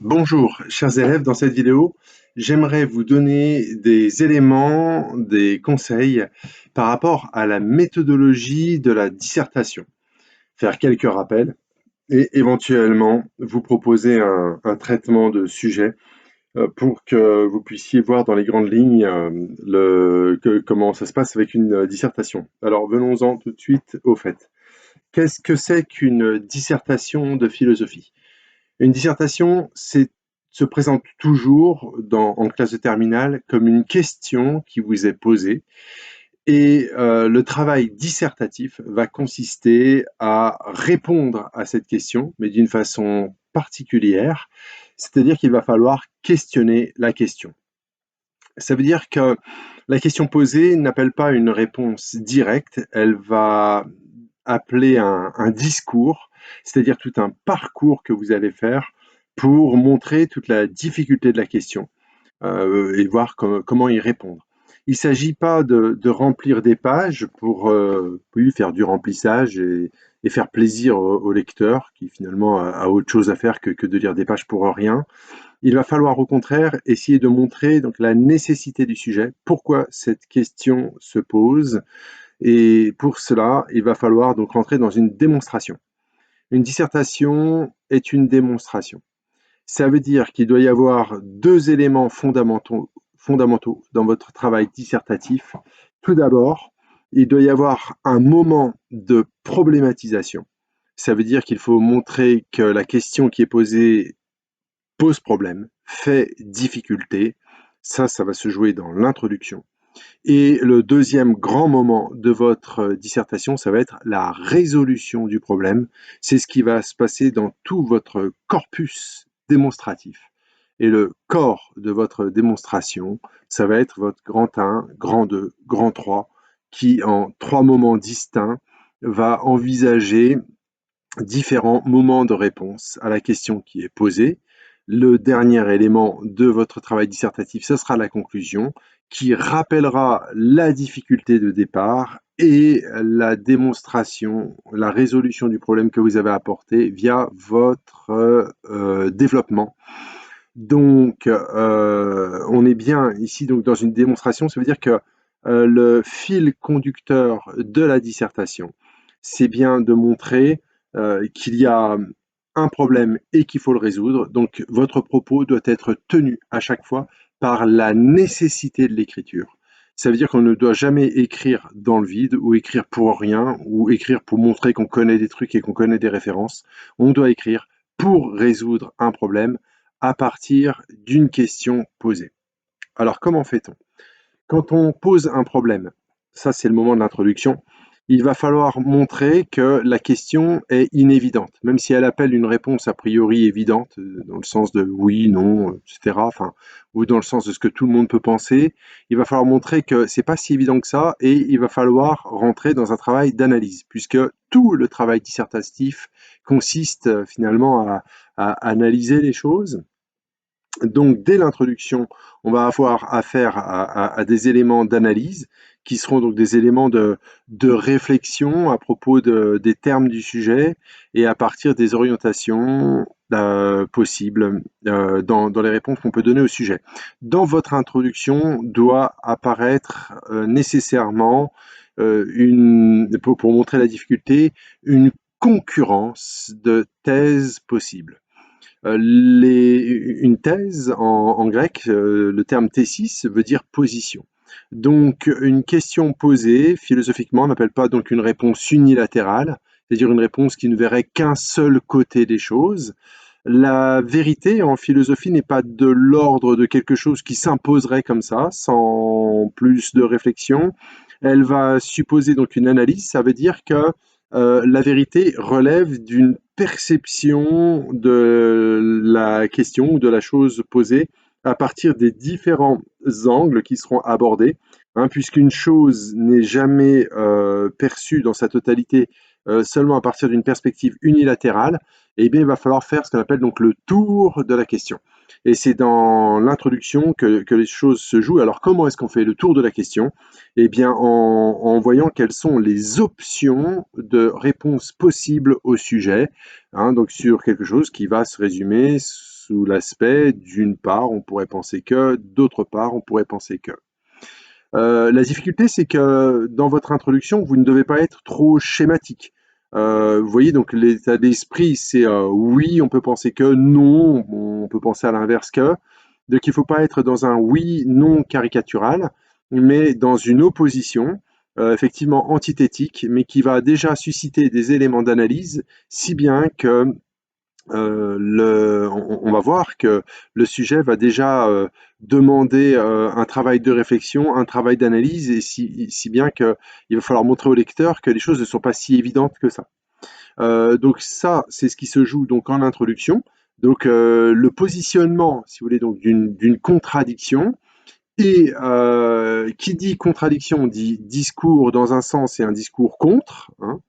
Bonjour, chers élèves. Dans cette vidéo, j'aimerais vous donner des éléments, des conseils par rapport à la méthodologie de la dissertation. Faire quelques rappels et éventuellement vous proposer un traitement de sujet pour que vous puissiez voir dans les grandes lignes comment ça se passe avec une dissertation. Alors venons-en tout de suite au fait. Qu'est-ce que c'est qu'une dissertation de philosophie? Une dissertation, se présente toujours en classe de terminale comme une question qui vous est posée et le travail dissertatif va consister à répondre à cette question, mais d'une façon particulière, c'est-à-dire qu'il va falloir questionner la question. Ça veut dire que la question posée n'appelle pas une réponse directe, elle va appeler un discours, c'est-à-dire tout un parcours que vous allez faire pour montrer toute la difficulté de la question et voir comment y répondre. Il ne s'agit pas de remplir des pages pour oui, faire du remplissage et faire plaisir au lecteur qui finalement a autre chose à faire que de lire des pages pour rien. Il va falloir au contraire essayer de montrer donc la nécessité du sujet, pourquoi cette question se pose, et pour cela, il va falloir donc rentrer dans une démonstration. Une dissertation est une démonstration. Ça veut dire qu'il doit y avoir deux éléments fondamentaux dans votre travail dissertatif. Tout d'abord, il doit y avoir un moment de problématisation. Ça veut dire qu'il faut montrer que la question qui est posée pose problème, fait difficulté. Ça va se jouer dans l'introduction. Et le deuxième grand moment de votre dissertation, ça va être la résolution du problème. C'est ce qui va se passer dans tout votre corpus démonstratif. Et le corps de votre démonstration, ça va être votre grand 1, grand 2, grand 3, qui en trois moments distincts va envisager différents moments de réponse à la question qui est posée. Le dernier élément de votre travail dissertatif, ce sera la conclusion, qui rappellera la difficulté de départ et la démonstration, la résolution du problème que vous avez apporté via votre développement. Donc, on est bien ici donc dans une démonstration, ça veut dire que le fil conducteur de la dissertation, c'est bien de montrer qu'il y a un problème et qu'il faut le résoudre. Donc, votre propos doit être tenu à chaque fois par la nécessité de l'écriture. Ça veut dire qu'on ne doit jamais écrire dans le vide ou écrire pour rien ou écrire pour montrer qu'on connaît des trucs et qu'on connaît des références. On doit écrire pour résoudre un problème à partir d'une question posée. Alors, comment fait-on? Quand on pose un problème, ça c'est le moment de l'introduction, il va falloir montrer que la question est inévidente, même si elle appelle une réponse a priori évidente, dans le sens de oui, non, etc., enfin, ou dans le sens de ce que tout le monde peut penser. Il va falloir montrer que c'est pas si évident que ça, et il va falloir rentrer dans un travail d'analyse, puisque tout le travail dissertatif consiste finalement à analyser les choses. Donc, dès l'introduction, on va avoir affaire à des éléments d'analyse qui seront donc des éléments de réflexion à propos des termes du sujet et à partir des orientations possibles dans les réponses qu'on peut donner au sujet. Dans votre introduction doit apparaître nécessairement, pour montrer la difficulté, une concurrence de thèses possibles. Une thèse en grec, le terme thésis veut dire position. Donc une question posée philosophiquement n'appelle pas donc une réponse unilatérale, c'est-à-dire une réponse qui ne verrait qu'un seul côté des choses. La vérité en philosophie n'est pas de l'ordre de quelque chose qui s'imposerait comme ça, sans plus de réflexion. Elle va supposer donc une analyse, ça veut dire que la vérité relève d'une perception de la question ou de la chose posée à partir des différents angles qui seront abordés, hein, puisqu'une chose n'est jamais perçue dans sa totalité seulement à partir d'une perspective unilatérale. Eh bien, il va falloir faire ce qu'on appelle donc le tour de la question. Et c'est dans l'introduction que les choses se jouent. Alors, comment est-ce qu'on fait le tour de la question? Eh bien, en voyant quelles sont les options de réponse possibles au sujet, hein, donc sur quelque chose qui va se résumer sous l'aspect d'une part, on pourrait penser que, d'autre part, on pourrait penser que. La difficulté, c'est que dans votre introduction, vous ne devez pas être trop schématique. Vous voyez, donc l'état d'esprit, c'est oui, on peut penser que, non, on peut penser à l'inverse que. Donc il ne faut pas être dans un oui, non caricatural, mais dans une opposition, effectivement antithétique, mais qui va déjà susciter des éléments d'analyse, si bien que on va voir que le sujet va déjà demander un travail de réflexion, un travail d'analyse, et si bien qu'il va falloir montrer au lecteur que les choses ne sont pas si évidentes que ça. Donc ça, c'est ce qui se joue donc en introduction. Donc le positionnement, si vous voulez, donc d'une contradiction. Et qui dit contradiction dit discours dans un sens et un discours contre, hein.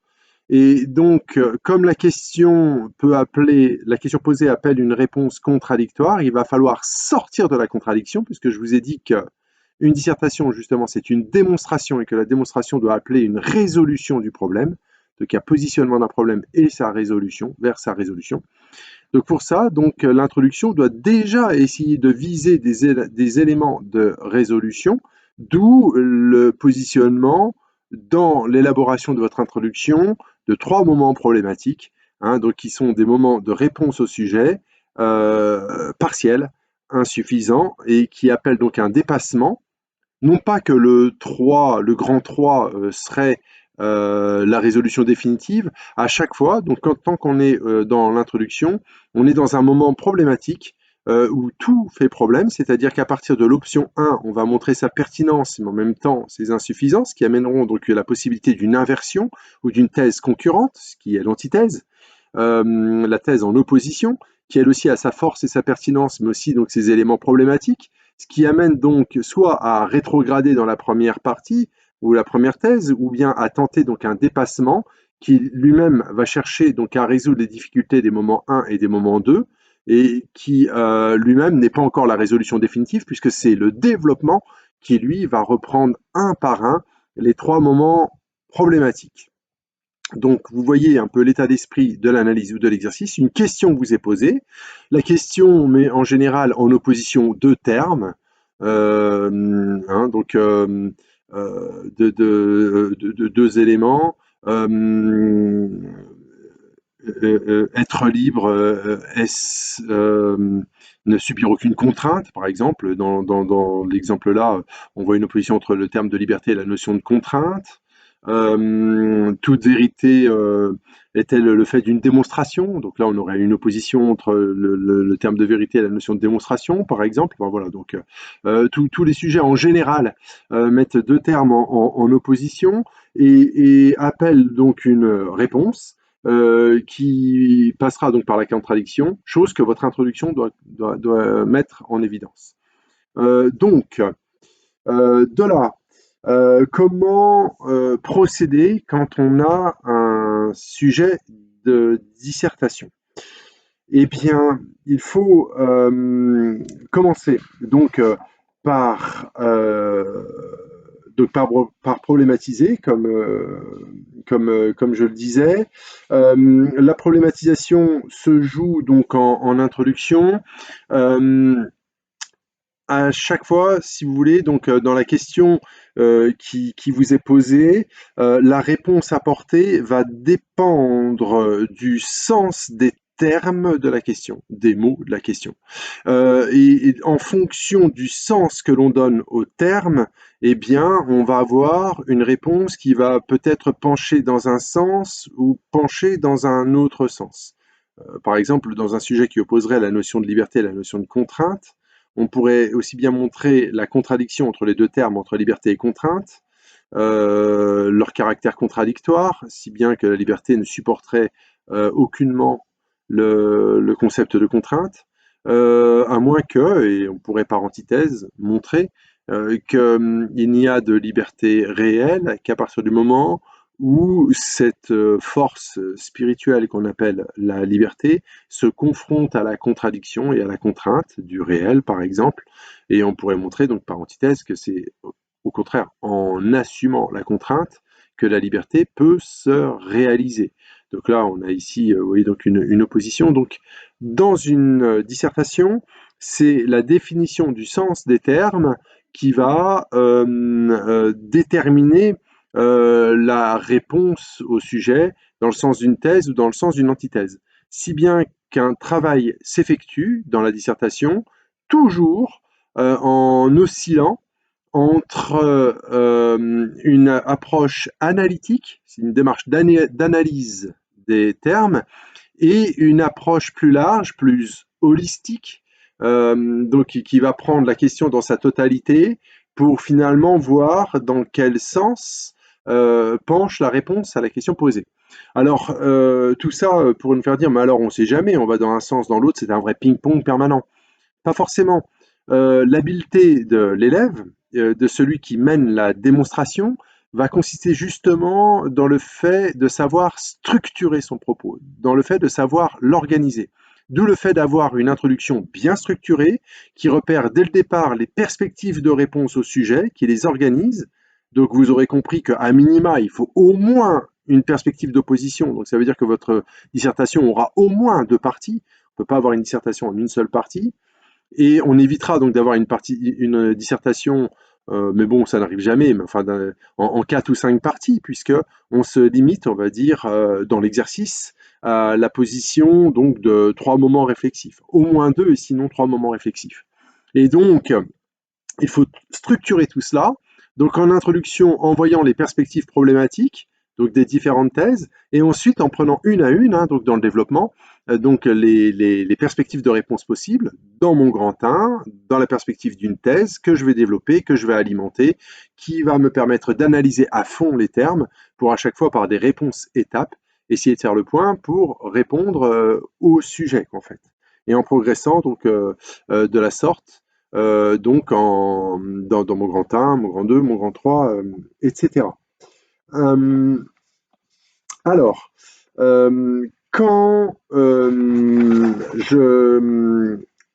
Et donc, comme la question posée appelle une réponse contradictoire, il va falloir sortir de la contradiction, puisque je vous ai dit qu'une dissertation, justement, c'est une démonstration et que la démonstration doit appeler une résolution du problème. Donc, il y a positionnement d'un problème et sa résolution, vers sa résolution. Donc, pour ça, donc, l'introduction doit déjà essayer de viser des éléments de résolution, d'où le positionnement dans l'élaboration de votre introduction de 3 moments problématiques, hein, donc qui sont des moments de réponse au sujet, partiels, insuffisants, et qui appellent donc un dépassement. Non pas que le grand 3 serait la résolution définitive. À chaque fois, donc tant qu'on est dans l'introduction, on est dans un moment problématique où tout fait problème, c'est-à-dire qu'à partir de l'option 1, on va montrer sa pertinence, mais en même temps ses insuffisances, qui amèneront donc la possibilité d'une inversion ou d'une thèse concurrente, ce qui est l'antithèse, la thèse en opposition, qui elle aussi a sa force et sa pertinence, mais aussi donc ses éléments problématiques, ce qui amène donc soit à rétrograder dans la première partie ou la première thèse, ou bien à tenter donc un dépassement qui lui-même va chercher donc à résoudre les difficultés des moments 1 et des moments 2, et qui lui-même n'est pas encore la résolution définitive, puisque c'est le développement qui lui va reprendre un par un les 3 moments problématiques. Donc, vous voyez un peu l'état d'esprit de l'analyse ou de l'exercice. Une question vous est posée. La question met en général en opposition 2 termes, hein, donc 2 éléments. Être libre, est-ce ne subir aucune contrainte, par exemple. Dans l'exemple là, on voit une opposition entre le terme de liberté et la notion de contrainte. Toute vérité est-elle le fait d'une démonstration? Donc là, on aurait une opposition entre le terme de vérité et la notion de démonstration, par exemple. Enfin, voilà, donc tous les sujets en général mettent 2 termes en opposition et appellent donc une réponse qui passera donc par la contradiction, chose que votre introduction doit mettre en évidence. Donc, de là, comment procéder quand on a un sujet de dissertation? Eh bien, il faut commencer donc donc par problématiser, comme je le disais. La problématisation se joue donc en introduction. À chaque fois, si vous voulez, donc dans la question qui vous est posée, la réponse apportée va dépendre du sens des termes de la question, des mots de la question. Et en fonction du sens que l'on donne aux termes, eh bien, on va avoir une réponse qui va peut-être pencher dans un sens ou pencher dans un autre sens. Par exemple, dans un sujet qui opposerait la notion de liberté et la notion de contrainte, on pourrait aussi bien montrer la contradiction entre les 2 termes, entre liberté et contrainte, leur caractère contradictoire, si bien que la liberté ne supporterait aucunement le concept de contrainte, à moins que, et on pourrait par antithèse montrer qu'il n'y a de liberté réelle qu'à partir du moment où cette force spirituelle qu'on appelle la liberté se confronte à la contradiction et à la contrainte du réel, par exemple, et on pourrait montrer donc par antithèse que c'est au contraire en assumant la contrainte que la liberté peut se réaliser. Donc là, on a ici, vous voyez, donc une opposition. Donc, dans une dissertation, c'est la définition du sens des termes qui va déterminer la réponse au sujet dans le sens d'une thèse ou dans le sens d'une antithèse. Si bien qu'un travail s'effectue dans la dissertation, toujours en oscillant entre une approche analytique, c'est une démarche d'analyse des termes, et une approche plus large, plus holistique, donc qui va prendre la question dans sa totalité pour finalement voir dans quel sens penche la réponse à la question posée. Alors, tout ça pour nous faire dire, mais alors on ne sait jamais, on va dans un sens, dans l'autre, c'est un vrai ping-pong permanent. Pas forcément. L'habileté de l'élève, de celui qui mène la démonstration, va consister justement dans le fait de savoir structurer son propos, dans le fait de savoir l'organiser. D'où le fait d'avoir une introduction bien structurée, qui repère dès le départ les perspectives de réponse au sujet, qui les organise. Donc vous aurez compris qu'à minima, il faut au moins une perspective d'opposition. Donc ça veut dire que votre dissertation aura au moins deux parties. On ne peut pas avoir une dissertation en une seule partie. Et on évitera donc d'avoir une dissertation, mais bon, ça n'arrive jamais, mais enfin, en 4 ou 5 parties, puisque on se limite, on va dire, dans l'exercice, à la position donc de 3 moments réflexifs. Au moins 2 et sinon 3 moments réflexifs. Et donc, il faut structurer tout cela. Donc en introduction, en voyant les perspectives problématiques, donc des différentes thèses, et ensuite en prenant une à une, hein, donc dans le développement, donc les perspectives de réponse possibles dans mon grand 1, dans la perspective d'une thèse que je vais développer, que je vais alimenter, qui va me permettre d'analyser à fond les termes pour à chaque fois par des réponses étapes, essayer de faire le point pour répondre au sujet en fait. Et en progressant donc de la sorte, donc dans mon grand 1, mon grand 2, mon grand 3, etc. Alors, quand je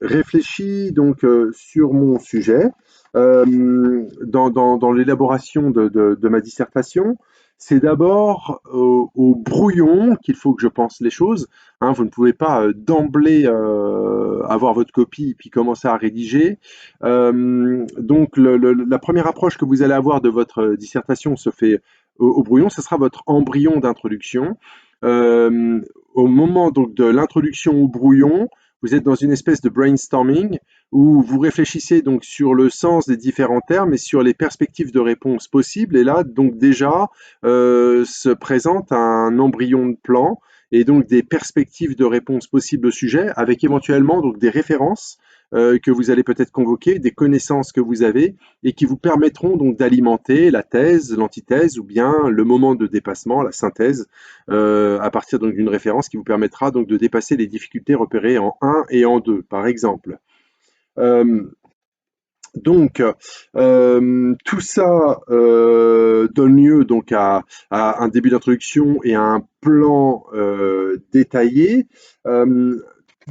réfléchis donc sur mon sujet, dans l'élaboration de ma dissertation, c'est d'abord au brouillon qu'il faut que je pense les choses. Hein, vous ne pouvez pas d'emblée avoir votre copie puis commencer à rédiger. Donc la première approche que vous allez avoir de votre dissertation se fait au brouillon, ce sera votre embryon d'introduction. Au moment donc de l'introduction au brouillon, vous êtes dans une espèce de brainstorming où vous réfléchissez donc sur le sens des différents termes et sur les perspectives de réponse possibles. Et là, donc déjà, se présente un embryon de plan et donc des perspectives de réponse possibles au sujet, avec éventuellement donc des références que vous allez peut-être convoquer, des connaissances que vous avez et qui vous permettront donc d'alimenter la thèse, l'antithèse ou bien le moment de dépassement, la synthèse, à partir donc d'une référence qui vous permettra donc de dépasser les difficultés repérées en 1 et en 2, par exemple. Donc, tout ça donne lieu donc à un début d'introduction et à un plan détaillé.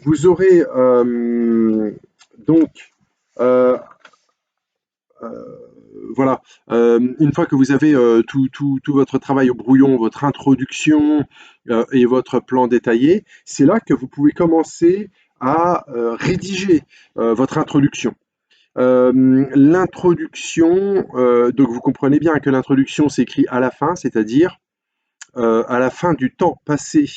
Vous aurez donc euh, voilà, une fois que vous avez tout votre travail au brouillon, votre introduction et votre plan détaillé, c'est là que vous pouvez commencer à rédiger votre introduction. L'introduction, donc vous comprenez bien que l'introduction s'écrit à la fin, c'est-à-dire à la fin du temps passé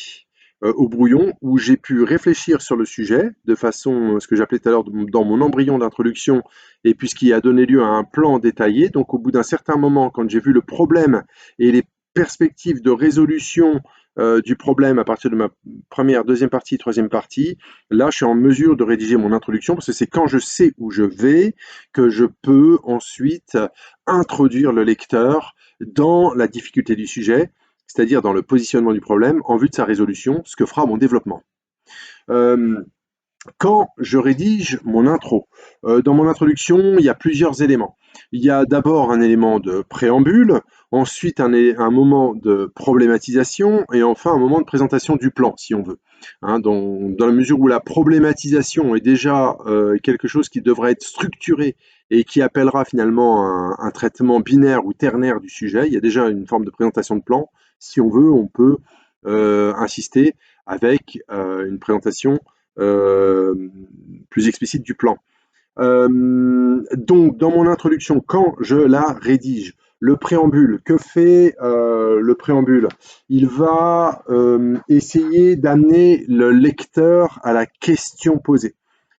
au brouillon, où j'ai pu réfléchir sur le sujet de façon, ce que j'appelais tout à l'heure dans mon embryon d'introduction, et puis ce qui a donné lieu à un plan détaillé. Donc au bout d'un certain moment, quand j'ai vu le problème et les perspectives de résolution du problème à partir de ma première, deuxième partie, troisième partie, là je suis en mesure de rédiger mon introduction, parce que c'est quand je sais où je vais que je peux ensuite introduire le lecteur dans la difficulté du sujet, c'est-à-dire dans le positionnement du problème en vue de sa résolution, ce que fera mon développement. Euh, quand je rédige mon intro, dans mon introduction, il y a plusieurs éléments. Il y a d'abord un élément de préambule, ensuite un moment de problématisation et enfin un moment de présentation du plan, si on veut. Hein, dans la mesure où la problématisation est déjà quelque chose qui devrait être structuré et qui appellera finalement un traitement binaire ou ternaire du sujet, il y a déjà une forme de présentation de plan. Si on veut, on peut insister avec une présentation plus explicite du plan. Donc, dans mon introduction, quand je la rédige, le préambule, que fait le préambule? Il va essayer d'amener le lecteur à la question posée.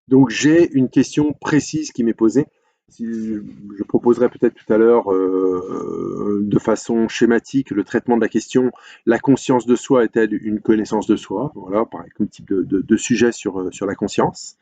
Donc, j'ai une question précise qui m'est posée. Je proposerai peut-être tout à l'heure de façon schématique le traitement de la question. La conscience de soi est-elle une connaissance de soi? Voilà, pareil, comme type de sujet sur la conscience.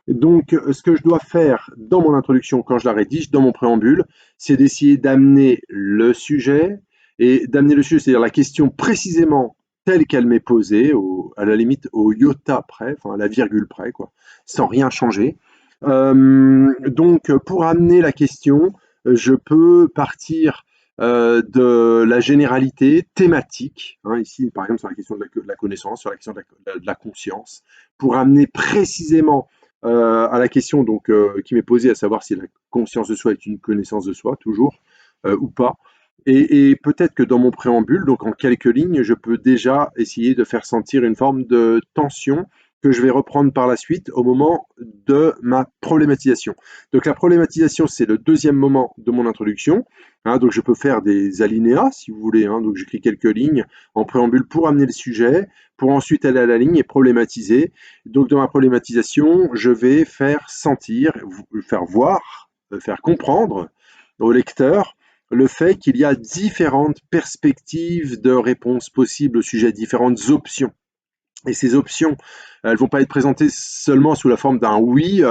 Donc, ce que je dois faire dans mon introduction, quand je la rédige, dans mon préambule, c'est d'essayer d'amener le sujet, et d'amener le sujet, c'est-à-dire la question précisément telle qu'elle m'est posée, à la limite au iota près, enfin à la virgule près, quoi, sans rien changer. Donc, pour amener la question, je peux partir de la généralité thématique, hein, ici par exemple sur la question de la connaissance, sur la question de la conscience, pour amener précisément à la question donc qui m'est posée, à savoir si la conscience de soi est une connaissance de soi, toujours, ou pas. Et peut-être que dans mon préambule, donc en quelques lignes, je peux déjà essayer de faire sentir une forme de tension que je vais reprendre par la suite au moment de ma problématisation. Donc la problématisation, c'est le deuxième moment de mon introduction. Hein, donc je peux faire des alinéas, si vous voulez. Hein, donc j'écris quelques lignes en préambule pour amener le sujet, pour ensuite aller à la ligne et problématiser. Donc dans ma problématisation, je vais faire sentir, faire voir, faire comprendre au lecteur le fait qu'il y a différentes perspectives de réponse possibles au sujet, différentes options. Et ces options, elles vont pas être présentées seulement sous la forme d'un oui,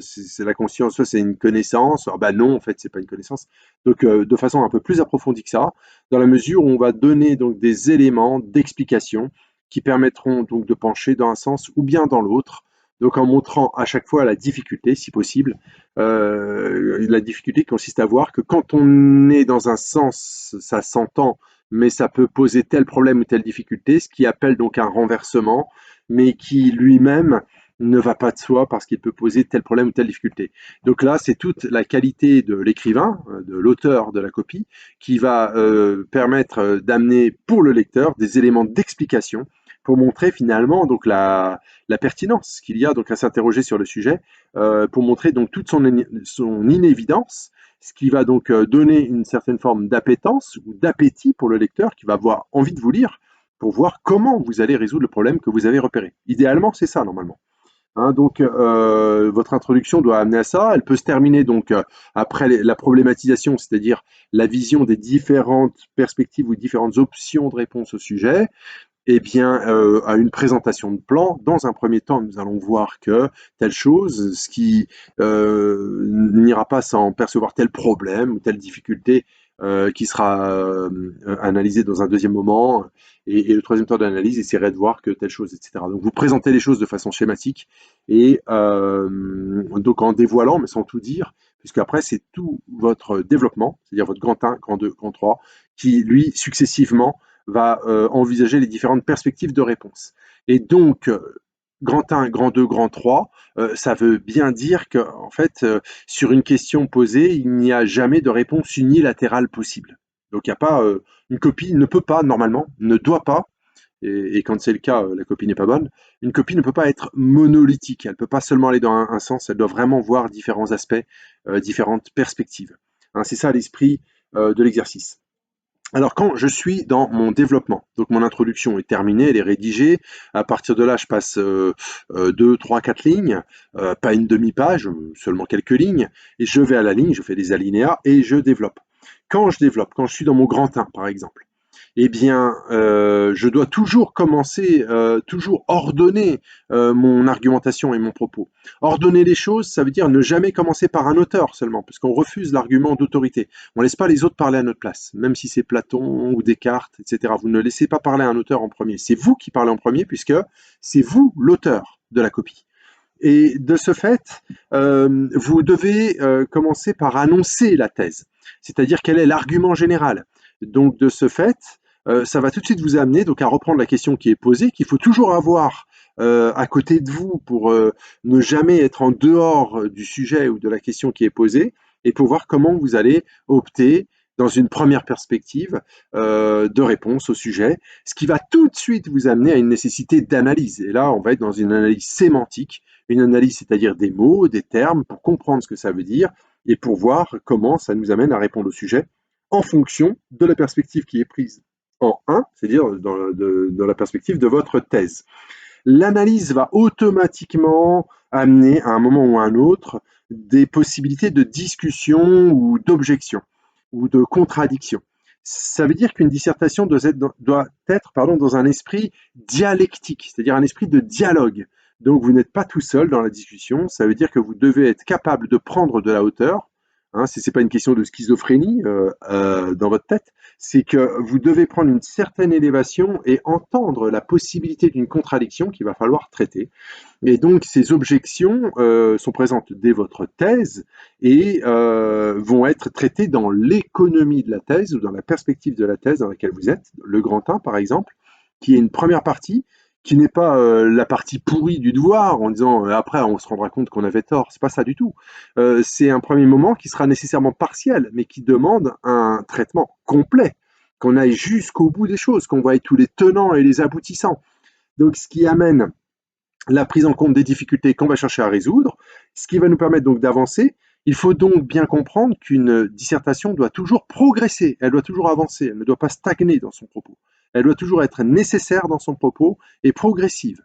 c'est la conscience, soit c'est une connaissance, ah bah non, en fait, c'est pas une connaissance. Donc, de façon un peu plus approfondie que ça, dans la mesure où on va donner donc des éléments d'explication qui permettront donc de pencher dans un sens ou bien dans l'autre. Donc, en montrant à chaque fois la difficulté, si possible, la difficulté consiste à voir que quand on est dans un sens, ça s'entend, mais ça peut poser tel problème ou telle difficulté, ce qui appelle donc un renversement, mais qui lui-même ne va pas de soi parce qu'il peut poser tel problème ou telle difficulté. Donc là, c'est toute la qualité de l'écrivain, de l'auteur de la copie, qui va permettre d'amener pour le lecteur des éléments d'explication pour montrer finalement donc la pertinence qu'il y a donc à s'interroger sur le sujet, pour montrer donc toute son inévidence, ce qui va donc donner une certaine forme d'appétence ou d'appétit pour le lecteur qui va avoir envie de vous lire pour voir comment vous allez résoudre le problème que vous avez repéré. Idéalement, c'est ça normalement. Hein, donc, votre introduction doit amener à ça. Elle peut se terminer donc après la problématisation, c'est-à-dire la vision des différentes perspectives ou différentes options de réponse au sujet. Eh bien, à une présentation de plan. Dans un premier temps, nous allons voir que telle chose, ce qui n'ira pas sans percevoir tel problème ou telle difficulté qui sera analysée dans un deuxième moment. Et le troisième temps d'analyse essaierait de voir que telle chose, etc. Donc, vous présentez les choses de façon schématique et donc en dévoilant, mais sans tout dire, puisque après, c'est tout votre développement, c'est-à-dire votre grand 1, grand 2, grand 3, qui, lui, successivement, va envisager les différentes perspectives de réponse. Et donc, grand 1, grand 2, grand 3, ça veut bien dire que, en fait, sur une question posée, il n'y a jamais de réponse unilatérale possible. Donc, il n'y a pas, une copie ne peut pas, normalement, ne doit pas, et quand c'est le cas, la copie n'est pas bonne, une copie ne peut pas être monolithique. Elle ne peut pas seulement aller dans un sens, elle doit vraiment voir différents aspects, différentes perspectives. Hein, c'est ça l'esprit de l'exercice. Alors quand je suis dans mon développement, donc mon introduction est terminée, elle est rédigée, à partir de là je passe 2, 3, 4 lignes, pas une demi-page, seulement quelques lignes, et je vais à la ligne, je fais des alinéas et je développe. Quand je développe, quand je suis dans mon grand 1 par exemple, eh bien, je dois toujours commencer, toujours ordonner mon argumentation et mon propos. Ordonner les choses, ça veut dire ne jamais commencer par un auteur seulement, parce qu'on refuse l'argument d'autorité. On ne laisse pas les autres parler à notre place, même si c'est Platon ou Descartes, etc. Vous ne laissez pas parler un auteur en premier. C'est vous qui parlez en premier, puisque c'est vous l'auteur de la copie. Et de ce fait, vous devez commencer par annoncer la thèse, c'est-à-dire quel est l'argument général. Donc de ce fait, ça va tout de suite vous amener donc à reprendre la question qui est posée, qu'il faut toujours avoir à côté de vous pour ne jamais être en dehors du sujet ou de la question qui est posée, et pour voir comment vous allez opter dans une première perspective de réponse au sujet, ce qui va tout de suite vous amener à une nécessité d'analyse. Et là, on va être dans une analyse sémantique, une analyse, c'est-à-dire des mots, des termes, pour comprendre ce que ça veut dire et pour voir comment ça nous amène à répondre au sujet en fonction de la perspective qui est prise en 1, c'est-à-dire dans la perspective de votre thèse. L'analyse va automatiquement amener à un moment ou à un autre des possibilités de discussion ou d'objection ou de contradiction. Ça veut dire qu'une dissertation doit être dans un esprit dialectique, c'est-à-dire un esprit de dialogue. Donc vous n'êtes pas tout seul dans la discussion, ça veut dire que vous devez être capable de prendre de la hauteur, hein, si ce n'est pas une question de schizophrénie dans votre tête, c'est que vous devez prendre une certaine élévation et entendre la possibilité d'une contradiction qu'il va falloir traiter. Et donc, ces objections sont présentes dès votre thèse et vont être traitées dans l'économie de la thèse ou dans la perspective de la thèse dans laquelle vous êtes. Le grand 1, par exemple, qui est une première partie, qui n'est pas la partie pourrie du devoir en disant après on se rendra compte qu'on avait tort. C'est pas ça du tout. C'est un premier moment qui sera nécessairement partiel, mais qui demande un traitement complet, qu'on aille jusqu'au bout des choses, qu'on voie tous les tenants et les aboutissants. Donc, ce qui amène la prise en compte des difficultés qu'on va chercher à résoudre, ce qui va nous permettre donc d'avancer. Il faut donc bien comprendre qu'une dissertation doit toujours progresser, elle doit toujours avancer, elle ne doit pas stagner dans son propos. Elle doit toujours être nécessaire dans son propos et progressive.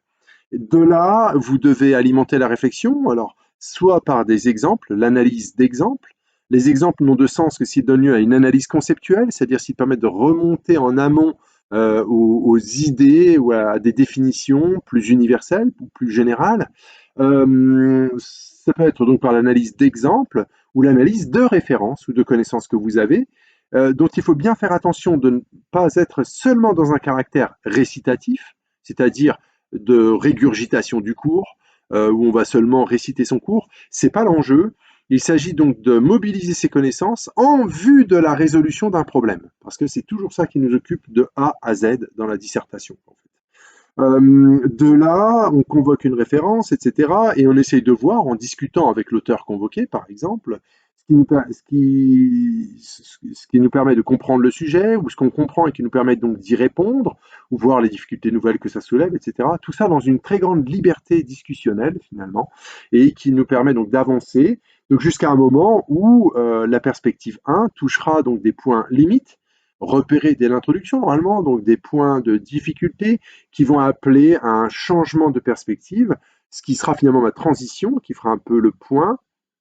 De là, vous devez alimenter la réflexion, alors soit par des exemples, l'analyse d'exemples. Les exemples n'ont de sens que s'ils donnent lieu à une analyse conceptuelle, c'est-à-dire s'ils permettent de remonter en amont aux idées ou à des définitions plus universelles ou plus générales. Ça peut être donc par l'analyse d'exemples ou l'analyse de références ou de connaissances que vous avez, dont il faut bien faire attention de ne pas être seulement dans un caractère récitatif, c'est-à-dire de régurgitation du cours, où on va seulement réciter son cours. C'est pas l'enjeu. Il s'agit donc de mobiliser ses connaissances en vue de la résolution d'un problème, parce que c'est toujours ça qui nous occupe de A à Z dans la dissertation. En fait. De là, on convoque une référence, etc. Et on essaye de voir, en discutant avec l'auteur convoqué, par exemple, ce qui nous permet de comprendre le sujet, ou ce qu'on comprend et qui nous permet donc d'y répondre, ou voir les difficultés nouvelles que ça soulève, etc. Tout ça dans une très grande liberté discussionnelle, finalement, et qui nous permet donc d'avancer, donc jusqu'à un moment où la perspective 1 touchera donc des points limites, repérés dès l'introduction, normalement, donc des points de difficulté qui vont appeler à un changement de perspective, ce qui sera finalement ma transition, qui fera un peu le point,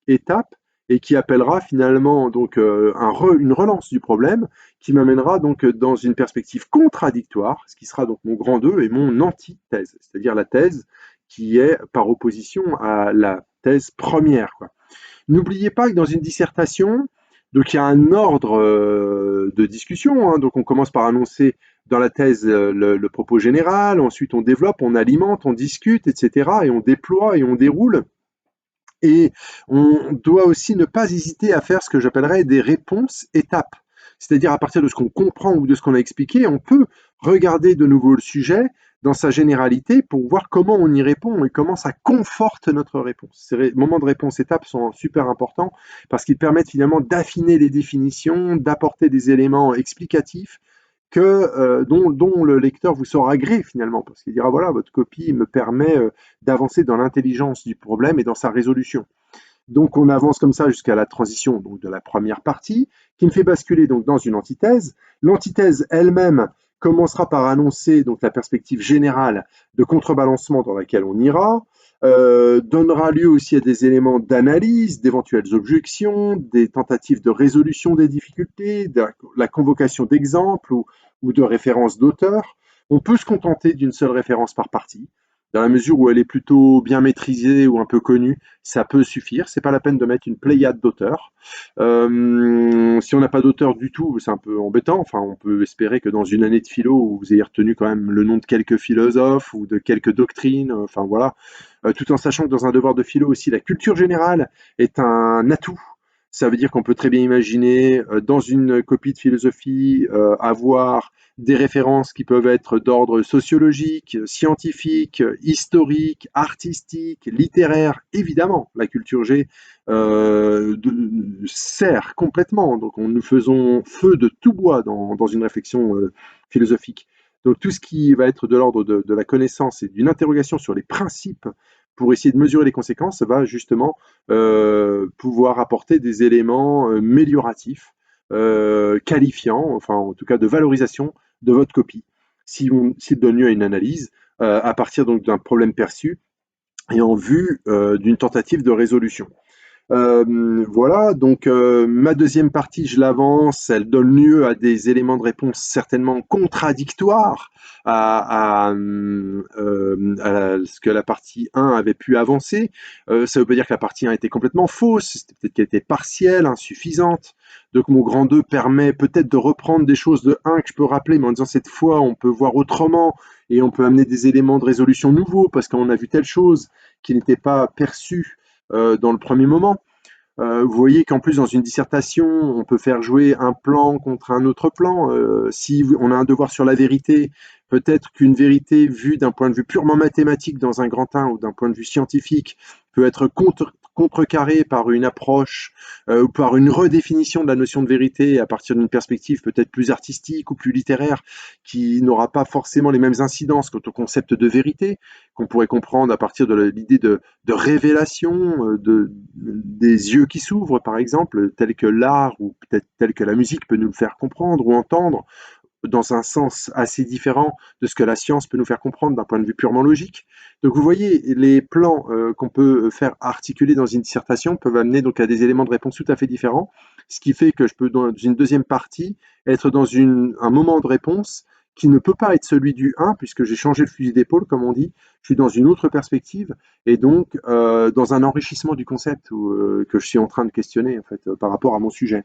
étape, et qui appellera finalement donc une relance du problème, qui m'amènera donc dans une perspective contradictoire, ce qui sera donc mon grand 2 et mon antithèse, c'est-à-dire la thèse qui est par opposition à la thèse première, quoi. N'oubliez pas que dans une dissertation, donc il y a un ordre de discussion, hein. Donc on commence par annoncer dans la thèse le propos général, ensuite on développe, on alimente, on discute, etc. Et on déploie et on déroule. Et on doit aussi ne pas hésiter à faire ce que j'appellerais des réponses étapes. C'est-à-dire à partir de ce qu'on comprend ou de ce qu'on a expliqué, on peut regarder de nouveau le sujet dans sa généralité pour voir comment on y répond et comment ça conforte notre réponse. Ces moments de réponse étapes sont super importants parce qu'ils permettent finalement d'affiner les définitions, d'apporter des éléments explicatifs dont le lecteur vous saura gré finalement, parce qu'il dira voilà, votre copie me permet d'avancer dans l'intelligence du problème et dans sa résolution. Donc on avance comme ça jusqu'à la transition donc, de la première partie, qui me fait basculer donc dans une antithèse. L'antithèse elle-même commencera par annoncer donc la perspective générale de contrebalancement dans laquelle on ira, donnera lieu aussi à des éléments d'analyse, d'éventuelles objections, des tentatives de résolution des difficultés, de la convocation d'exemples ou de références d'auteurs. On peut se contenter d'une seule référence par partie, dans la mesure où elle est plutôt bien maîtrisée ou un peu connue, ça peut suffire. C'est pas la peine de mettre une pléiade d'auteurs. Si on n'a pas d'auteur du tout, c'est un peu embêtant. Enfin, on peut espérer que dans une année de philo, vous ayez retenu quand même le nom de quelques philosophes ou de quelques doctrines. Enfin voilà, tout en sachant que dans un devoir de philo aussi, la culture générale est un atout. Ça veut dire qu'on peut très bien imaginer, dans une copie de philosophie, avoir des références qui peuvent être d'ordre sociologique, scientifique, historique, artistique, littéraire. Évidemment, la culture G sert complètement. Donc, nous faisons feu de tout bois dans une réflexion philosophique. Donc, tout ce qui va être de l'ordre de la connaissance et d'une interrogation sur les principes pour essayer de mesurer les conséquences va justement pouvoir apporter des éléments amélioratifs, qualifiants, enfin en tout cas de valorisation de votre copie, s'il donne lieu à une analyse à partir donc d'un problème perçu et en vue d'une tentative de résolution. Voilà, donc ma deuxième partie, je l'avance, elle donne lieu à des éléments de réponse certainement contradictoires à ce que la partie 1 avait pu avancer. Ça ne veut pas dire que la partie 1 était complètement fausse, c'était peut-être qu'elle était partielle, insuffisante. Donc mon grand 2 permet peut-être de reprendre des choses de 1 que je peux rappeler, mais en disant cette fois on peut voir autrement et on peut amener des éléments de résolution nouveaux parce qu'on a vu telle chose qui n'était pas perçue dans le premier moment. Vous voyez qu'en plus, dans une dissertation, on peut faire jouer un plan contre un autre plan. Si on a un devoir sur la vérité, peut-être qu'une vérité vue d'un point de vue purement mathématique dans un grand 1 ou d'un point de vue scientifique peut être contrecarrée par une approche ou par une redéfinition de la notion de vérité à partir d'une perspective peut-être plus artistique ou plus littéraire qui n'aura pas forcément les mêmes incidences quant au concept de vérité qu'on pourrait comprendre à partir de l'idée de révélation, des yeux qui s'ouvrent, par exemple, tel que l'art ou peut-être tel que la musique peut nous le faire comprendre ou entendre, dans un sens assez différent de ce que la science peut nous faire comprendre d'un point de vue purement logique. Donc vous voyez, les plans qu'on peut faire articuler dans une dissertation peuvent amener donc à des éléments de réponse tout à fait différents, ce qui fait que je peux dans une deuxième partie être dans un moment de réponse qui ne peut pas être celui du 1, puisque j'ai changé le fusil d'épaule, comme on dit, je suis dans une autre perspective, et donc dans un enrichissement du concept que je suis en train de questionner en fait, par rapport à mon sujet.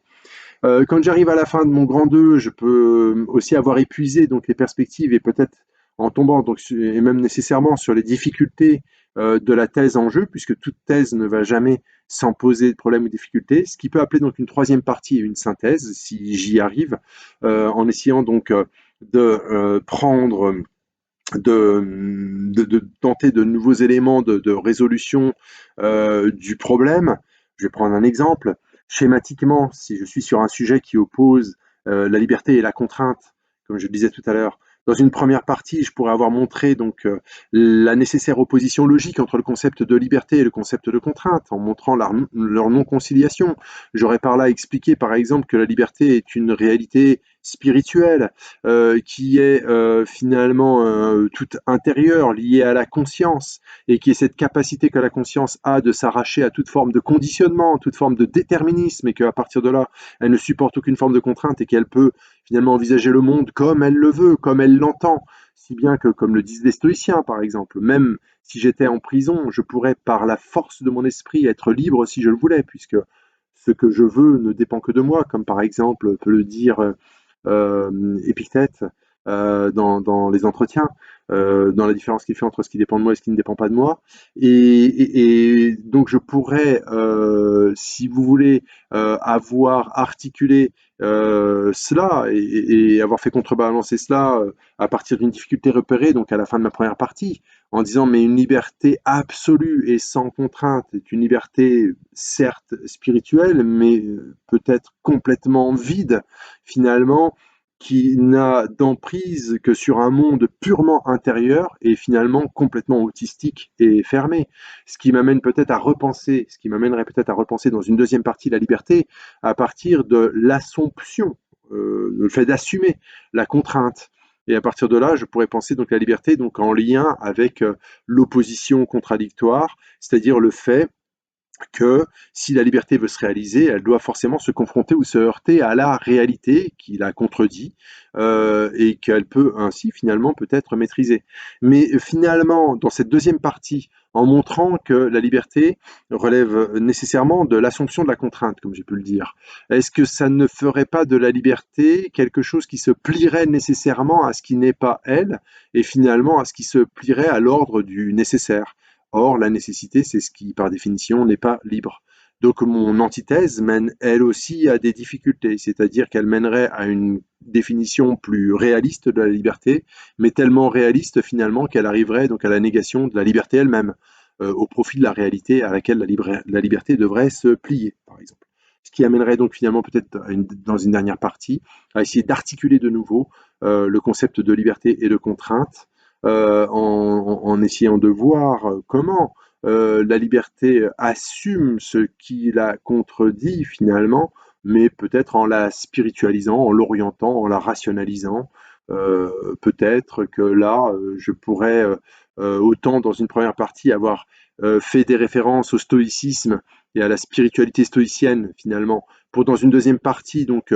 Quand j'arrive à la fin de mon grand 2, je peux aussi avoir épuisé donc les perspectives et peut-être en tombant donc et même nécessairement sur les difficultés de la thèse en jeu, puisque toute thèse ne va jamais sans poser de problèmes ou difficultés, ce qui peut appeler donc une troisième partie et une synthèse, si j'y arrive, en essayant donc de prendre de tenter de nouveaux éléments de résolution du problème. Je vais prendre un exemple. Schématiquement, si je suis sur un sujet qui oppose la liberté et la contrainte, comme je le disais tout à l'heure, dans une première partie, je pourrais avoir montré donc la nécessaire opposition logique entre le concept de liberté et le concept de contrainte, en montrant leur non-conciliation. J'aurais par là expliqué, par exemple, que la liberté est une réalité spirituelle, qui est finalement toute intérieure, liée à la conscience, et qui est cette capacité que la conscience a de s'arracher à toute forme de conditionnement, toute forme de déterminisme, et qu'à partir de là, elle ne supporte aucune forme de contrainte et qu'elle peut finalement envisager le monde comme elle le veut, comme elle l'entend, si bien que, comme le disent les stoïciens par exemple, même si j'étais en prison, je pourrais par la force de mon esprit être libre si je le voulais, puisque ce que je veux ne dépend que de moi, comme par exemple peut le dire Épictète dans les entretiens, dans la différence qu'il fait entre ce qui dépend de moi et ce qui ne dépend pas de moi. Et donc je pourrais, si vous voulez, avoir articulé cela et avoir fait contrebalancer cela à partir d'une difficulté repérée, donc à la fin de ma première partie, en disant mais une liberté absolue et sans contrainte est une liberté certes spirituelle, mais peut-être complètement vide finalement, qui n'a d'emprise que sur un monde purement intérieur et finalement complètement autistique et fermé. Ce qui m'amène peut-être à repenser, ce qui m'amènerait peut-être à repenser dans une deuxième partie la liberté à partir de l'assomption, le fait d'assumer la contrainte. Et à partir de là, je pourrais penser donc la liberté donc en lien avec l'opposition contradictoire, c'est-à-dire le fait que si la liberté veut se réaliser, elle doit forcément se confronter ou se heurter à la réalité qui la contredit et qu'elle peut ainsi finalement peut-être maîtriser. Mais finalement, dans cette deuxième partie, en montrant que la liberté relève nécessairement de l'assomption de la contrainte, comme j'ai pu le dire, est-ce que ça ne ferait pas de la liberté quelque chose qui se plierait nécessairement à ce qui n'est pas elle et finalement à ce qui se plierait à l'ordre du nécessaire? Or, la nécessité, c'est ce qui, par définition, n'est pas libre. Donc mon antithèse mène elle aussi à des difficultés, c'est-à-dire qu'elle mènerait à une définition plus réaliste de la liberté, mais tellement réaliste finalement qu'elle arriverait donc à la négation de la liberté elle-même, au profit de la réalité à laquelle la liberté devrait se plier, par exemple. Ce qui amènerait donc finalement peut-être dans une dernière partie à essayer d'articuler de nouveau le concept de liberté et de contrainte, en essayant de voir comment la liberté assume ce qui la contredit finalement, mais peut-être en la spiritualisant, en l'orientant, en la rationalisant. Peut-être que là, je pourrais, autant dans une première partie avoir fait des références au stoïcisme et à la spiritualité stoïcienne finalement, pour dans une deuxième partie donc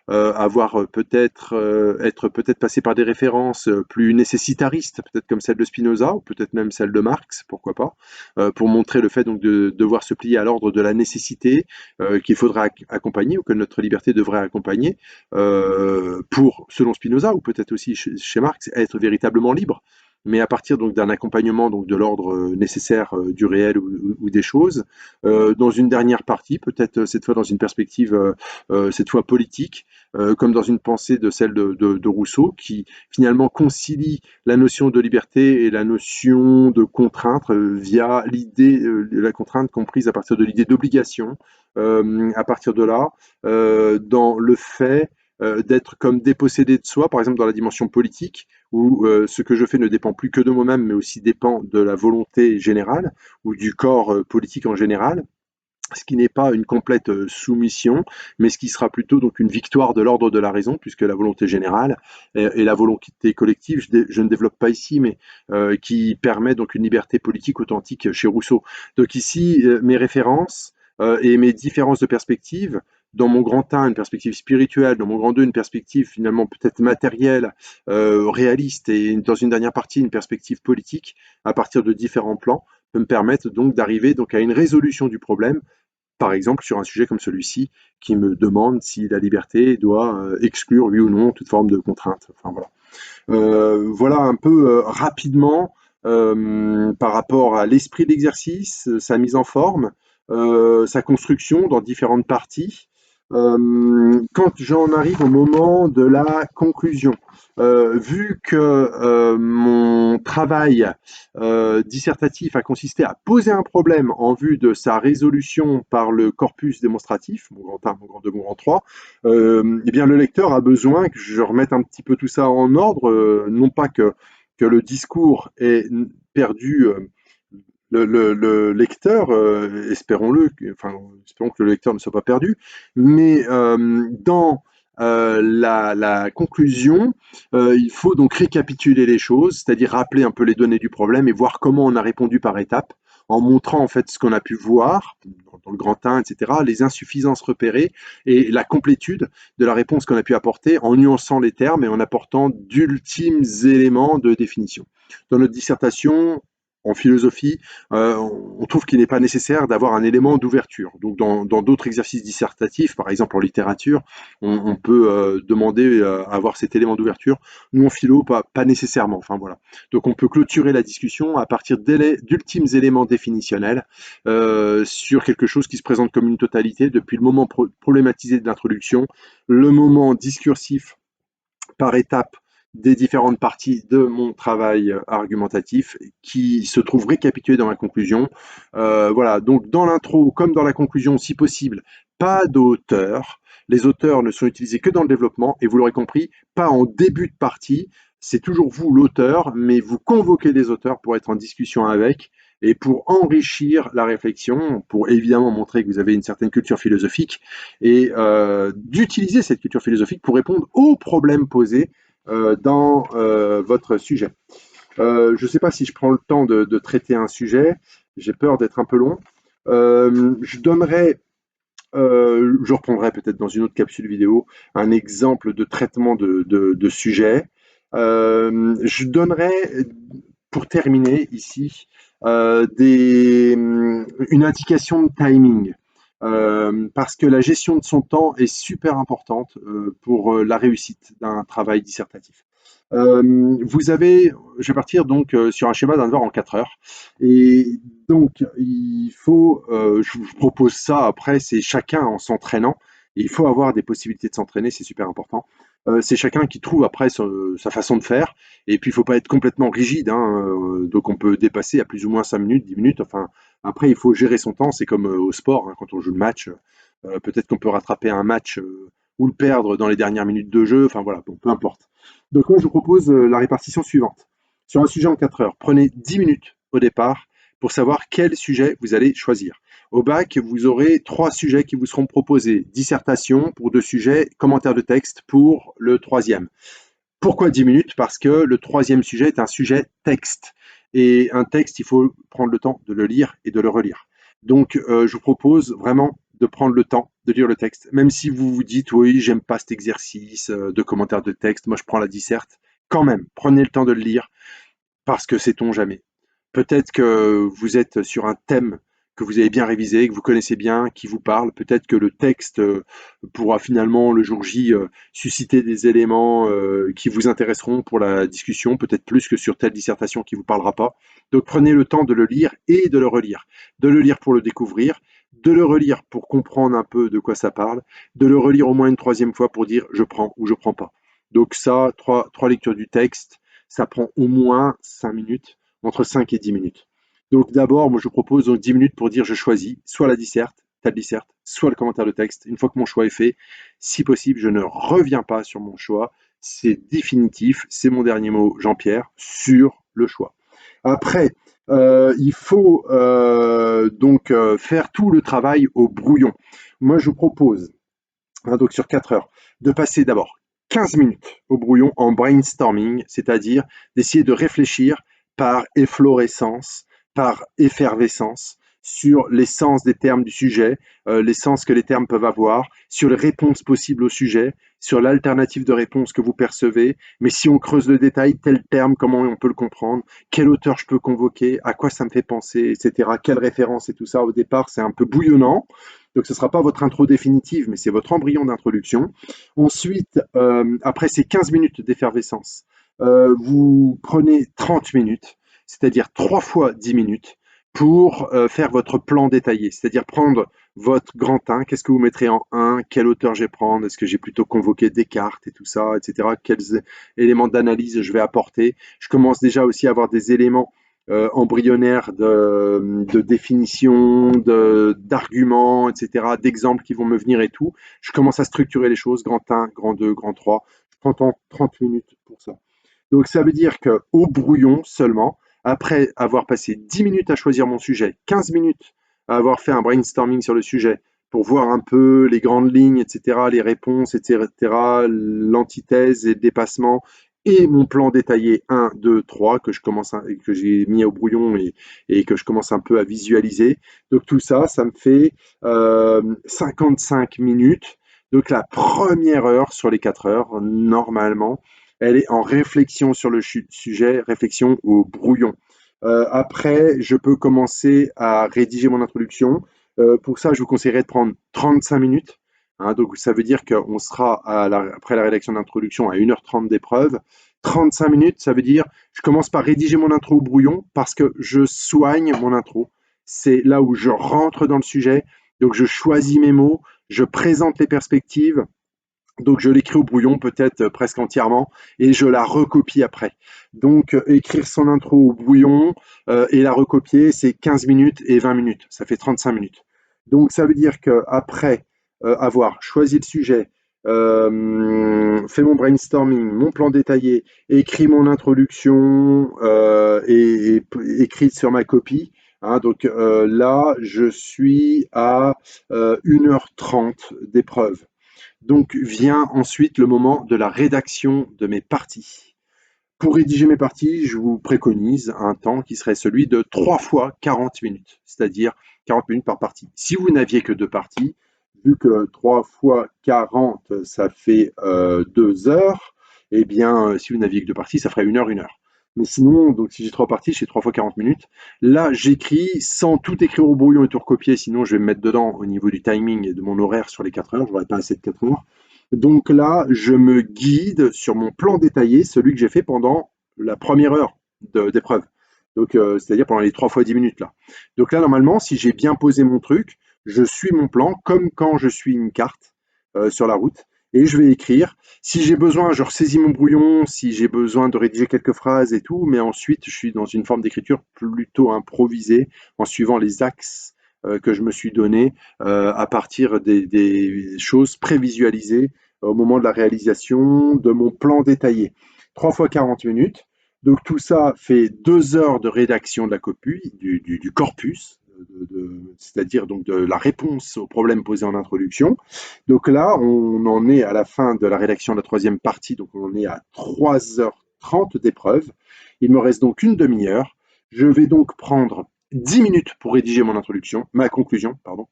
avoir peut-être être peut-être passé par des références plus nécessitaristes, peut-être comme celle de Spinoza ou peut-être même celle de Marx, pourquoi pas, pour montrer le fait donc de devoir se plier à l'ordre de la nécessité qu'il faudra accompagner ou que notre liberté devrait accompagner pour, selon Spinoza ou peut-être aussi chez Marx, être véritablement libre, mais à partir donc d'un accompagnement donc de l'ordre nécessaire du réel ou des choses. Dans une dernière partie, peut-être cette fois dans une perspective cette fois politique, comme dans une pensée de celle de Rousseau, qui finalement concilie la notion de liberté et la notion de contrainte via l'idée de la contrainte comprise à partir de l'idée d'obligation. À partir de là, dans le fait d'être comme dépossédé de soi, par exemple dans la dimension politique, où ce que je fais ne dépend plus que de moi-même, mais aussi dépend de la volonté générale ou du corps politique en général, ce qui n'est pas une complète soumission, mais ce qui sera plutôt donc une victoire de l'ordre de la raison, puisque la volonté générale et la volonté collective, je ne développe pas ici, mais qui permet donc une liberté politique authentique chez Rousseau. Donc ici, mes références et mes différences de perspective, dans mon grand 1, une perspective spirituelle, dans mon grand 2, une perspective finalement peut-être matérielle, réaliste, et dans une dernière partie, une perspective politique, à partir de différents plans, peut me permettre donc d'arriver donc à une résolution du problème, par exemple sur un sujet comme celui-ci, qui me demande si la liberté doit exclure, oui ou non, toute forme de contrainte. Enfin, voilà. Voilà un peu rapidement par rapport à l'esprit de l'exercice, sa mise en forme, sa construction dans différentes parties. Quand j'en arrive au moment de la conclusion, vu que mon travail dissertatif a consisté à poser un problème en vue de sa résolution par le corpus démonstratif, mon grand 1, mon grand 2, mon grand 3, eh bien le lecteur a besoin que je remette un petit peu tout ça en ordre, non pas que le discours ait perdu le lecteur, espérons-le, enfin, espérons que le lecteur ne soit pas perdu, mais dans la conclusion, il faut donc récapituler les choses, c'est-à-dire rappeler un peu les données du problème et voir comment on a répondu par étapes, en montrant en fait ce qu'on a pu voir dans le grand 1, etc., les insuffisances repérées et la complétude de la réponse qu'on a pu apporter en nuançant les termes et en apportant d'ultimes éléments de définition. Dans notre dissertation, en philosophie, on trouve qu'il n'est pas nécessaire d'avoir un élément d'ouverture. Donc dans d'autres exercices dissertatifs, par exemple en littérature, on peut demander à avoir cet élément d'ouverture. Nous en philo, pas nécessairement. Enfin voilà. Donc on peut clôturer la discussion à partir d'ultimes éléments définitionnels sur quelque chose qui se présente comme une totalité depuis le moment problématisé de l'introduction, le moment discursif par étapes des différentes parties de mon travail argumentatif qui se trouve récapitulé dans la conclusion. Voilà, donc dans l'intro comme dans la conclusion, si possible, pas d'auteur. Les auteurs ne sont utilisés que dans le développement et vous l'aurez compris, pas en début de partie. C'est toujours vous l'auteur, mais vous convoquez des auteurs pour être en discussion avec et pour enrichir la réflexion, pour évidemment montrer que vous avez une certaine culture philosophique et d'utiliser cette culture philosophique pour répondre aux problèmes posés dans votre sujet. Je ne sais pas si je prends le temps de traiter un sujet, j'ai peur d'être un peu long. Je donnerai, je reprendrai peut-être dans une autre capsule vidéo un exemple de traitement de sujet. Je donnerai, pour terminer ici, une indication de timing. Parce que la gestion de son temps est super importante pour la réussite d'un travail dissertatif. Je vais partir donc sur un schéma d'un devoir en 4 heures. Et donc, je vous propose ça après, c'est chacun en s'entraînant. Et il faut avoir des possibilités de s'entraîner, c'est super important. C'est chacun qui trouve après sa façon de faire. Et puis, il faut pas être complètement rigide, hein. Donc, on peut dépasser à plus ou moins 5 minutes, 10 minutes. Enfin, après, il faut gérer son temps. C'est comme au sport, hein, quand on joue le match. Peut-être qu'on peut rattraper un match ou le perdre dans les dernières minutes de jeu. Enfin, voilà, bon, peu importe. Donc moi, je vous propose la répartition suivante. Sur un sujet en 4 heures, prenez 10 minutes au départ pour savoir quel sujet vous allez choisir. Au bac, vous aurez 3 sujets qui vous seront proposés. Dissertation pour 2 sujets, commentaire de texte pour le troisième. Pourquoi 10 minutes? Parce que le troisième sujet est un sujet texte. Et un texte, il faut prendre le temps de le lire et de le relire. Donc, je vous propose vraiment de prendre le temps de lire le texte. Même si vous vous dites, oui, j'aime pas cet exercice de commentaire de texte, moi je prends la disserte. Quand même, prenez le temps de le lire parce que sait-on jamais. Peut-être que vous êtes sur un thème que vous avez bien révisé, que vous connaissez bien, qui vous parle. Peut-être que le texte pourra finalement le jour J susciter des éléments qui vous intéresseront pour la discussion, peut-être plus que sur telle dissertation qui ne vous parlera pas. Donc prenez le temps de le lire et de le relire. De le lire pour le découvrir, de le relire pour comprendre un peu de quoi ça parle, de le relire au moins une troisième fois pour dire je prends ou je prends pas. Donc ça, trois lectures du texte, ça prend au moins 5 minutes, entre 5 et 10 minutes. Donc d'abord, moi je propose donc 10 minutes pour dire je choisis soit la disserte, telle disserte, soit le commentaire de texte. Une fois que mon choix est fait, si possible, je ne reviens pas sur mon choix. C'est définitif, c'est mon dernier mot, Jean-Pierre, sur le choix. Après, il faut donc faire tout le travail au brouillon. Moi, je vous propose, hein, donc sur 4 heures, de passer d'abord 15 minutes au brouillon en brainstorming, c'est-à-dire d'essayer de réfléchir par efflorescence, par effervescence, sur l'essence des termes du sujet, l'essence que les termes peuvent avoir, sur les réponses possibles au sujet, sur l'alternative de réponse que vous percevez, mais si on creuse le détail, tel terme, comment on peut le comprendre, quel auteur je peux convoquer, à quoi ça me fait penser, etc., quelle référence et tout ça, au départ, c'est un peu bouillonnant. Donc ce ne sera pas votre intro définitive, mais c'est votre embryon d'introduction. Ensuite, après ces 15 minutes d'effervescence, vous prenez 30 minutes, c'est-à-dire 3 fois 10 minutes, pour faire votre plan détaillé, c'est-à-dire prendre votre grand 1, qu'est-ce que vous mettrez en 1, quel auteur je vais prendre, est-ce que j'ai plutôt convoqué Descartes et tout ça, etc., quels éléments d'analyse je vais apporter. Je commence déjà aussi à avoir des éléments embryonnaires de définition, d'arguments, etc., d'exemples qui vont me venir et tout. Je commence à structurer les choses, grand 1, grand 2, grand 3. Je prends 30 minutes pour ça. Donc ça veut dire qu'au brouillon seulement, après avoir passé 10 minutes à choisir mon sujet, 15 minutes à avoir fait un brainstorming sur le sujet, pour voir un peu les grandes lignes, etc., les réponses, etc., l'antithèse et le dépassement, et mon plan détaillé 1, 2, 3, que j'ai mis au brouillon et que je commence un peu à visualiser. Donc tout ça, ça me fait 55 minutes. Donc la première heure sur les 4 heures, normalement, elle est en réflexion sur le sujet, réflexion au brouillon. Après, je peux commencer à rédiger mon introduction. Pour ça, je vous conseillerais de prendre 35 minutes. Hein, donc, ça veut dire qu'on sera après la rédaction d'introduction à 1h30 d'épreuve. 35 minutes, ça veut dire je commence par rédiger mon intro au brouillon parce que je soigne mon intro. C'est là où je rentre dans le sujet. Donc, je choisis mes mots, je présente les perspectives, donc je l'écris au brouillon peut-être presque entièrement et je la recopie après. Donc écrire son intro au brouillon et la recopier, c'est 15 minutes et 20 minutes. Ça fait 35 minutes. Donc ça veut dire qu'après avoir choisi le sujet, fait mon brainstorming, mon plan détaillé, écrit mon introduction et écrite sur ma copie. Hein, donc là, je suis à 1h30 d'épreuve. Donc vient ensuite le moment de la rédaction de mes parties. Pour rédiger mes parties, je vous préconise un temps qui serait celui de 3 fois 40 minutes, c'est-à-dire 40 minutes par partie. Si vous n'aviez que 2 parties, vu que 3 fois 40, ça fait 2 heures, eh bien, si vous n'aviez que 2 parties, ça ferait 1 heure, 1 heure. Mais sinon, donc si j'ai 3 parties, j'ai 3 fois 40 minutes. Là, j'écris sans tout écrire au brouillon et tout recopier, sinon je vais me mettre dedans au niveau du timing et de mon horaire sur les 4 heures, je n'aurai pas assez de 4 heures. Donc là, je me guide sur mon plan détaillé, celui que j'ai fait pendant la première heure d'épreuve. Donc, c'est-à-dire pendant les 3 fois 10 minutes là. Donc là, normalement, si j'ai bien posé mon truc, je suis mon plan comme quand je suis une carte sur la route et je vais écrire. Si j'ai besoin, je ressaisis mon brouillon, si j'ai besoin de rédiger quelques phrases et tout, mais ensuite, je suis dans une forme d'écriture plutôt improvisée en suivant les axes que je me suis donné à partir des choses prévisualisées au moment de la réalisation de mon plan détaillé. 3 fois 40 minutes. Donc tout ça fait 2 heures de rédaction de la copie, du corpus, c'est-à-dire donc de la réponse aux problèmes posés en introduction. Donc là, on en est à la fin de la rédaction de la troisième partie, donc on en est à 3h30 d'épreuve. Il me reste donc une demi-heure. Je vais donc prendre 10 minutes pour rédiger mon introduction, ma conclusion, pardon.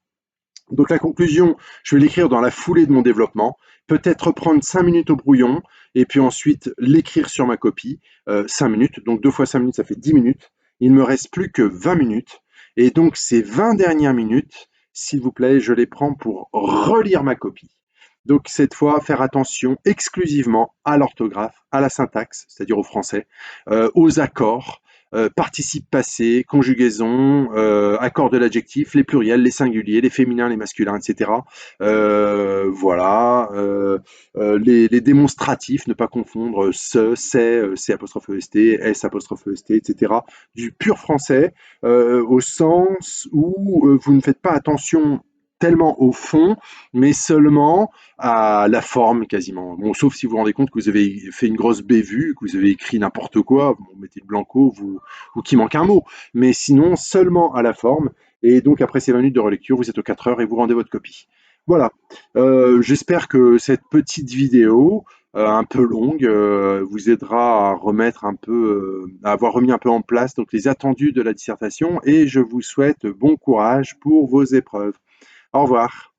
Donc la conclusion, je vais l'écrire dans la foulée de mon développement, peut-être prendre 5 minutes au brouillon, et puis ensuite l'écrire sur ma copie, 5 minutes, donc 2 fois 5 minutes, ça fait 10 minutes. Il ne me reste plus que 20 minutes, et donc ces 20 dernières minutes, s'il vous plaît, je les prends pour relire ma copie. Donc cette fois, faire attention exclusivement à l'orthographe, à la syntaxe, c'est-à-dire au français, aux accords, participe passé, conjugaison, accord de l'adjectif, les pluriels, les singuliers, les féminins, les masculins, etc. Voilà. Les démonstratifs, ne pas confondre ce, c'est, c apostrophe est, s apostrophe est, etc. Du pur français, au sens où vous ne faites pas attention tellement au fond, mais seulement à la forme quasiment. Bon, sauf si vous vous rendez compte que vous avez fait une grosse bévue, que vous avez écrit n'importe quoi, vous mettez le blanco, ou qu'il manque un mot. Mais sinon, seulement à la forme. Et donc, après ces 20 minutes de relecture, vous êtes aux 4 heures et vous rendez votre copie. Voilà. J'espère que cette petite vidéo, un peu longue, vous aidera à remettre un peu, à avoir remis un peu en place donc les attendus de la dissertation. Et je vous souhaite bon courage pour vos épreuves. Au revoir.